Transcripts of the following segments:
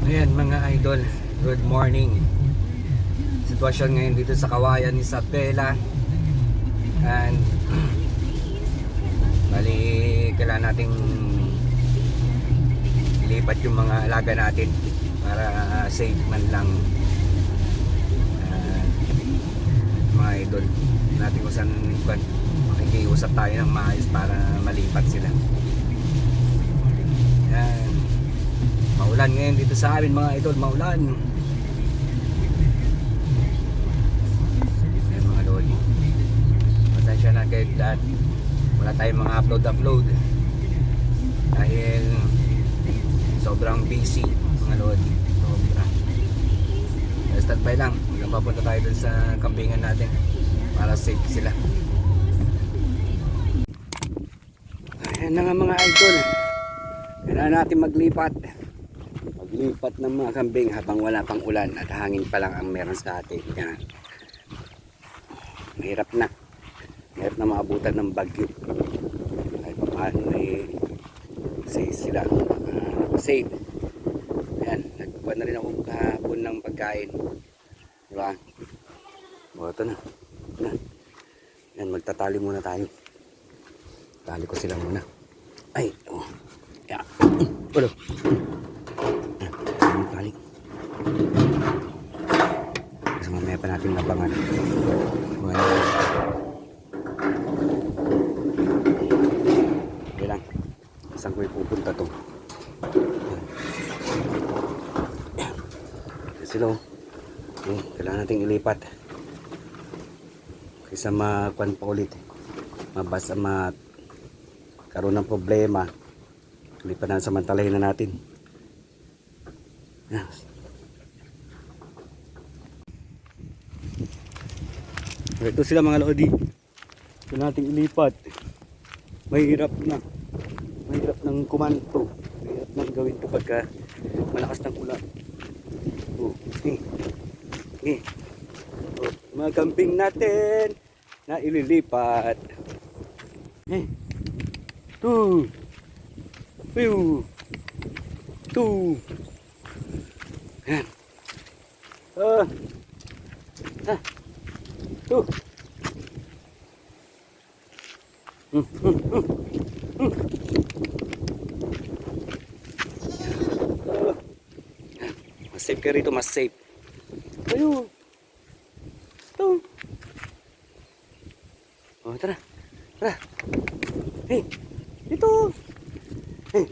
Ayan mga idol, good morning. Sitwasyon ngayon dito sa Kawayan ni Isabela. And bali kailangan nating ilipat yung mga alaga natin para safe man lang. Mga idol natin kung saan makikiusap tayo ng maayos para malipat sila. Ayan, maulan ngayon dito sa amin mga idol, maulan. Ayan mga lodi, pasensya na kayo lahat, wala tayong mga upload dahil sobrang busy mga lodi, sobrang. Stand by lang, hanggang papunta tayo dun sa kambingan natin para safe sila. Ayan na nga mga idol, kailangan natin maglipat ng mga kambing habang wala pang ulan at hangin pa lang ang meron sa atin. Yan. Mahirap na maabutan ng bagyo. Kahit paano ay safe sila, safe. Ayan, nagkuha na rin ako kahapon ng pagkain, diba? O ito na. Yan, magtatali muna tayo. Tali ko sila muna. Ay, oh. Yan. Ulo. Tali. Kasi mamaya pa natin labangan. Okay lang. Isang ko ipupunta to. Sila, kailangan natin ilipat kaysa makuan pa ulit, mabasa karoon ng problema. Lipat na, samantalahin na natin. Ito sila mga lodi, ito natin ilipat. Mahirap ng kumanto, mahirap nang gawin ito pagka malakas ng ulan. Mga kambing natin na ililipat. Two. Yan. Two. Mas safe ka rito, mas safe. Ayun. Ito. Oh, tara. Hey, ito. Hey.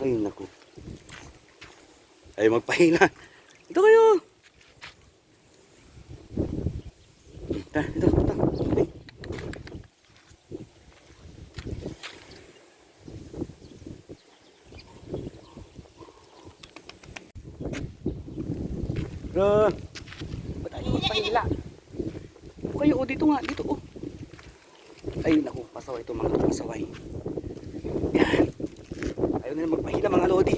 Ay, naku. Ay, magpahina. Ito kayo. Tara, ito. Hey. Ba't tayo magpahila? Ito kayo, oh, dito nga, dito, oh. Ay, naku, pasaway ito mga pasaway. Yan. Ayaw nila magpahila mga lodi.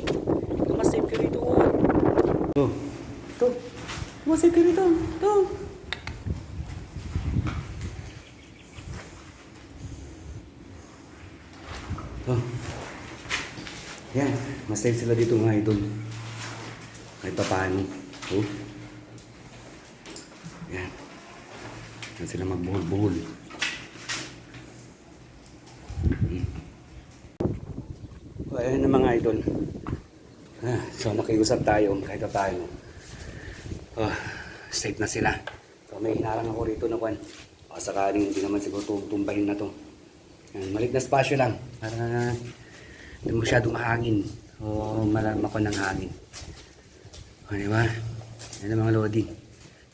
Ito, mas safe ka rito, oh. Ito, mas safe ka rito. Ito. Yan, mas safe sila dito mga idol. Kahit pa paano. Oh. Yan. Yan sila magbuhol-buhol. Ayan na mga idol. So nakiusap tayo kahit pa paano. Safe na sila. So may hinarang ako rito na kwan. Sakaling hindi naman siguro tumbahin na to. Maliit na spasyo lang para hindi masyadong mahangin o makuha ng hangin. Diba? Yan ang mga lodi.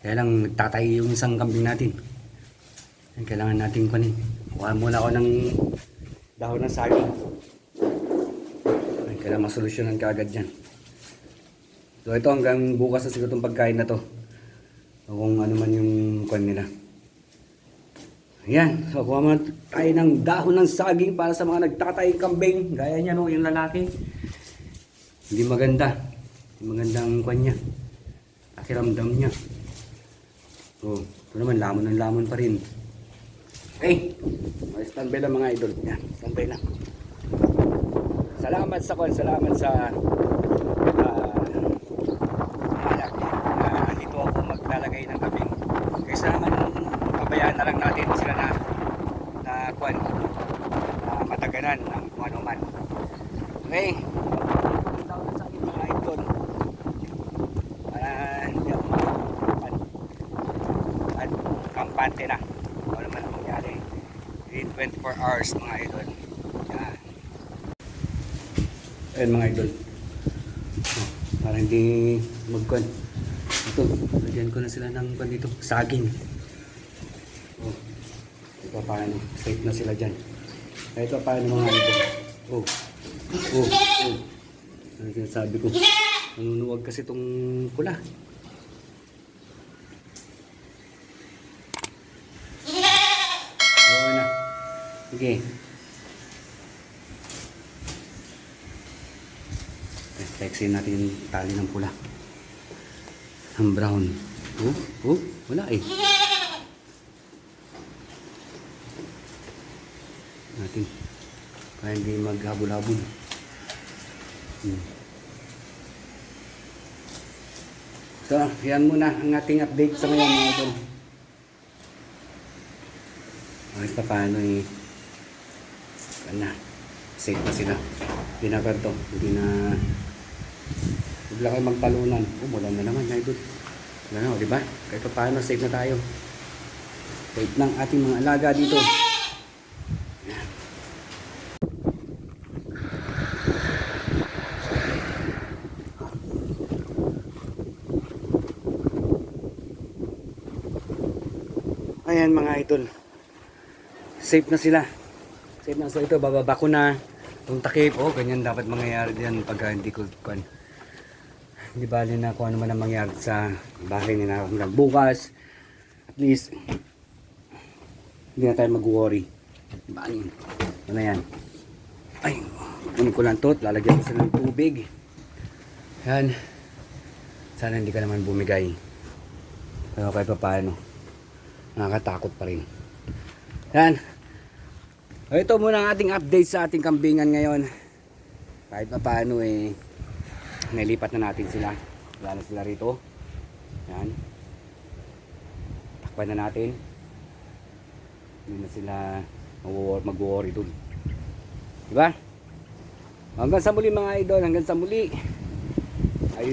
Kaya lang nagtatay yung isang kambing natin. Kailangan natin kunin. Kuha muna ako ng dahon ng saging. Kailangan masolusyonan kaagad dyan. So ito hanggang bukas na siguro itong pagkain na to. O kung ano man yung kuha nila. Ayan. So kuha muna tayo ng dahon ng saging para sa mga nagtatay kambing. Gaya niya no, yung lalaki. Hindi maganda. Magandang kwan niya, pakiramdam niya. Ito naman lamon pa rin. Okay, standby lang mga idol. Yan, standby lang. Salamat sa bayaran ng kung ano man. Okay? Tawag sa akin mga idol. Para hindi ako makakampan. At kampante na. Kung ano man ang mangyari. In 24 hours mga idol. Yan. Ayan mga idol. Para hindi magkuhan. Ito, lagyan ko na sila ng kuhan dito. Saging. Oh. Ito paano. Safe na sila dyan. Ito paano mga idol. Oh. Oh. Oh. Ano sinasabi ko? Nanunuwag kasi itong pula. Oo na. Sige. Texin natin yung tali ng pula. Ang brown. Oh, oh, wala eh. Natin. Kaya hindi maghabol-habol. So, yan muna ang ating update sa ngayon mga idol. Kahit pa paano eh. Ano, safe na sila. Hindi na ganito. Hindi na bigla kayo magtalunan. Wala na naman idol. Wala na, di ba? Kahit pa paano safe na tayo. Safe ng ating mga alaga dito. Ayan mga idol. Safe na sila. Safe na sila ito. Bababa ko na. Itong takip. Oh, ganyan dapat mangyayari diyan pag hindi ko kuan. Hindi bali na kung ano man ang mangyari sa bahay nila hanggang bukas. At least hindi na tayo mag-worry. Diba yun? Ano yan? Ay, kunin ko lang to. Lalagyan ko sila ng tubig. Yan. Sana hindi ka naman bumigay. Pero kahit pa paano. Nakakatakot pa rin. Yan. Ito muna ang ating update sa ating kambingan ngayon. Kahit pa paano eh, nilipat na natin sila. Wala na sila rito. Yan. Takpan na natin. Hindi na sila mag-worry dun. Diba? Hanggang sa muli mga idol. Hanggang sa muli. Ay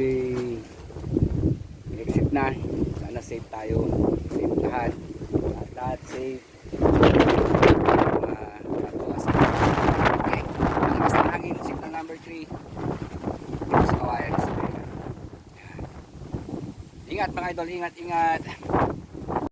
exit na. Sana safe tayo. Safe lahat. Lahat safe. Okay. Ang basta na hangin. Signal number 3. Dito sa kawayan. Ingat mga idol. Ingat.